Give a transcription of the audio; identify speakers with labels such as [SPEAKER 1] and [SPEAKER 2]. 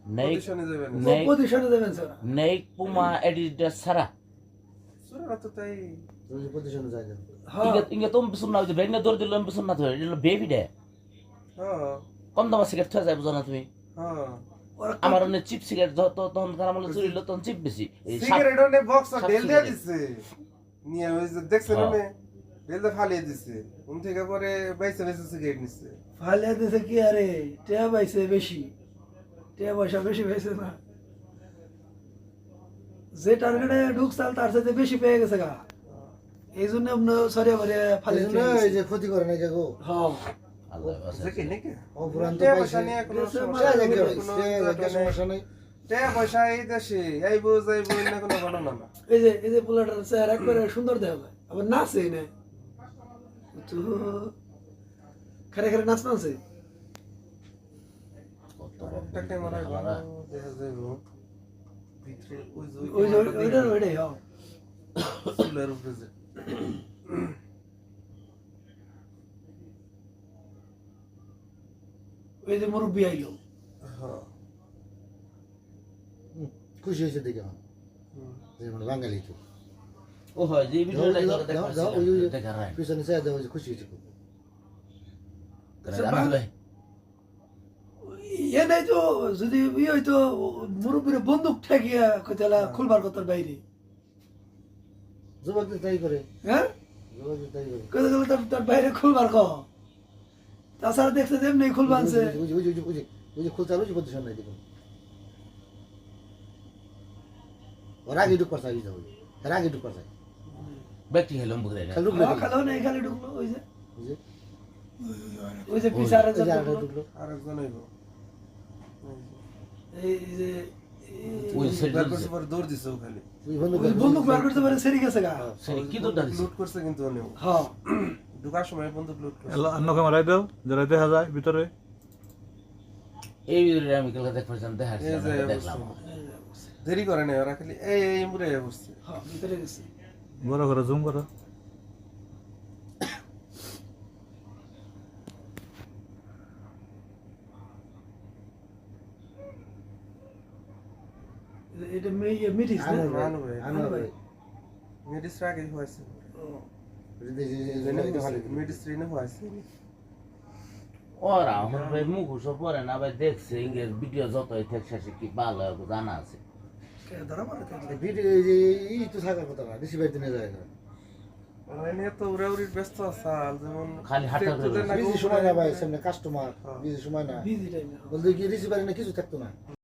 [SPEAKER 1] পজিশনে যাবেন স্যার
[SPEAKER 2] নেক Puma Adidas সারা
[SPEAKER 3] সুরা তো তাই
[SPEAKER 4] পজিশনে যায় না
[SPEAKER 2] ইঙ্গে তুমি শুননা যে বেগনা দৌড় দিলাম শুননা তো এটা বেবি ডে
[SPEAKER 3] হ্যাঁ
[SPEAKER 2] কম দাম সিগারেট থা যায় বুঝো না তুমি
[SPEAKER 3] হ্যাঁ
[SPEAKER 2] আমার অনেক চিপ সিগারেট তখন কারামলে চুরি লো তখন চিপ বেশি
[SPEAKER 3] সিগারেট অনেক বক্স ঢেল দিয়ে দিছে নিয়ে ওই যে দেখছেন না ঢেল দিয়ে ফালিয়ে দিছে থেকে পরে বাইসে বাইসে সিগারেট নিছে
[SPEAKER 1] ফালিয়ে দিছে কি আরে টিয়া পাইছে বেশি টিয়া পয়সা বেশি পাইছে না যে টার্গেটে ঢুকছাল তার সাথে বেশি পেয়ে গেছে গা এই জন্য আমরা সরিয়া ভরে ফালিয়ে দিছে
[SPEAKER 4] এই যে ক্ষতি করে না জাগো
[SPEAKER 1] হ্যাঁ
[SPEAKER 2] আল্লাহ বাসা
[SPEAKER 3] দেখে নাকি
[SPEAKER 4] অপরান্ত
[SPEAKER 3] পয়সা নিয়ে কোনো
[SPEAKER 4] সমস্যা নাই
[SPEAKER 3] টাকা পয়সা এই দেশে আইবো যাইবো না কোনো ঘটনা না
[SPEAKER 1] এই যে পোলাটার চেহারা একবারে সুন্দর দেখা যায় আবার নাচে না তো খারে খারে নাচ নাচে
[SPEAKER 3] একটা ক্যামেরা দেখা যাইবো ভিতরে
[SPEAKER 1] ওইটাই হ্যাঁ
[SPEAKER 3] চুলের উপরে যে
[SPEAKER 1] ওই যে মুরব্বী আইলো
[SPEAKER 3] হ্যাঁ
[SPEAKER 4] খুশি হয়েছে দেখে যেমন বাঙালি তো
[SPEAKER 2] ও হয় যে ভিডিওটা দেখা রায়
[SPEAKER 4] পিছনে চাই দেওয়া খুশি হয়েছে খুব
[SPEAKER 1] ইয়ে নাই তো যদি ইয়ে হইতো মুরব্বীর বন্দুক ঠেকিয়া কইতালা খুলবার কথার বাইরে
[SPEAKER 4] যুবকদের তাই করে
[SPEAKER 1] হ্যাঁ
[SPEAKER 4] যুবকদের তাই করে
[SPEAKER 1] কইতে গেলে তার বাইরে খুলবার কহ তাছাড়া দেখছে যে এমনি খুল বানছে
[SPEAKER 4] ওই যে খুলতে হবে পজিশন নাই দেখুন ওর আগে ঢুক পারছে এর আগে ঢুক পারছে
[SPEAKER 2] ব্যক্তি হেলম বুঝে না
[SPEAKER 1] খালো না এখানে ঢুকলো ওই যে পিছারে
[SPEAKER 4] ঢুকলো
[SPEAKER 3] আরেকজন হইবো
[SPEAKER 1] এই যে
[SPEAKER 2] ওই সেটার
[SPEAKER 3] পর দৌড় দিছে খালি
[SPEAKER 1] বন্দুক বার করতে পারে সেরি গেছে গা
[SPEAKER 2] সরি কি দৌড় দিছে
[SPEAKER 3] লুট করছে কিন্তু অনেক
[SPEAKER 1] হ্যাঁ
[SPEAKER 3] ঢোকার সময় বন্দুক লুট করছে
[SPEAKER 5] অন্য ক্যামেরায় দাও যারা দেখা যায় ভিতরে
[SPEAKER 2] এই ভিডিওটা আমি কালকে দেখছিলাম দেখলাম
[SPEAKER 3] দেরি করে না ওরা খালি এই মুড়ে বসছে
[SPEAKER 1] হ্যাঁ ভিতরে গেছে
[SPEAKER 5] বড় করে জুম করো
[SPEAKER 1] এটা মিটিস না
[SPEAKER 3] মেডিস আগে হয়েছে মেডিস ট্রেনে হয়েছে
[SPEAKER 2] ওরা আমার ভাই মুখোশ পরে না ভাই দেখছে ইংরেজ ভিডিও যতই থাকছে সে কি ভালো জানা আছে
[SPEAKER 1] ধরা মারে
[SPEAKER 4] ভিডিও এই তো থাকার কথা না বেশি বাইতে নিয়ে যায় না
[SPEAKER 3] নিয়ে তো উড়াউড়ির ব্যস্ত আসাল যেমন
[SPEAKER 2] খালি হাঁটা
[SPEAKER 4] বিজি সময় না ভাই সামনে কাস্টমার বিজি সময় না
[SPEAKER 1] বিজি টাইম
[SPEAKER 4] বলতে কি রিসিভারে না কিছু থাকতো না